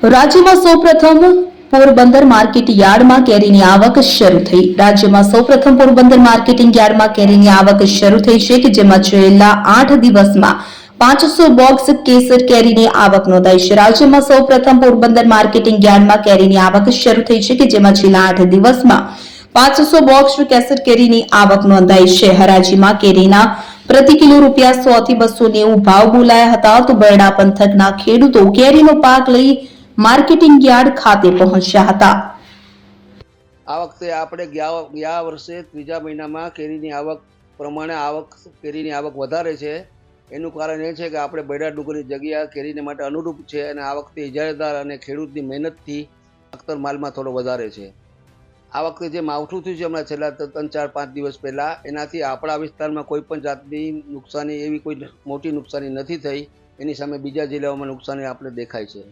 રાજ્યમાં સૌપ્રથમ પોરબંદર માર્કેટ યાર્ડમાં કેરીની આવક શરૂ થઈ। રાજ્યમાં સૌપ્રથમ પોરબંદર માર્કેટિંગ યાર્ડમાં કેરીની આવક શરૂ થઈ છે કે જેમાં છેલ્લા 8 દિવસમાં 500 બોક્સ કેસર કેરીની આવક નોંધાઈ છે। રાજ્યમાં સૌપ્રથમ પોરબંદર માર્કેટિંગ યાર્ડમાં કેરીની આવક શરૂ થઈ છે કે જેમાં છેલ્લા 8 દિવસમાં 500 બોક્સ કેસર કેરીની આવક નોંધાઈ છે। હરાજીમાં કેરીના પ્રતિ કિલો રૂપિયા 100 થી 290 ભાવ બોલાયા હતા। તો બરડા પંથકના ખેડૂતો કેરીનો પાક લઈ માર્કેટિંગ યાર્ડ ખાતે પહોંચ્યા હતા। આ વખતે આપણે ગયા વર્ષે ત્રીજા મહિનામાં કેરીની આવક પ્રમાણે કેરીની આવક વધારે છે। એનું કારણ એ છે કે આપણે બરડા ડુંગરની જગ્યા કેરીને માટે અનુરૂપ છે અને આ વખતે ઇજારેદાર અને ખેડૂતની મહેનતથી અખ્તર માલમાં થોડો વધારે છે। આ વખતે જે માવઠું થયું છે હમણાં છેલ્લા 3, 4, 5 દિવસ પહેલાં, એનાથી આપણા વિસ્તારમાં કોઈ પણ જાતની નુકસાની, એવી કોઈ મોટી નુકસાની નથી થઈ। એની સામે બીજા જિલ્લાઓમાં નુકસાની આપણે દેખાય છે।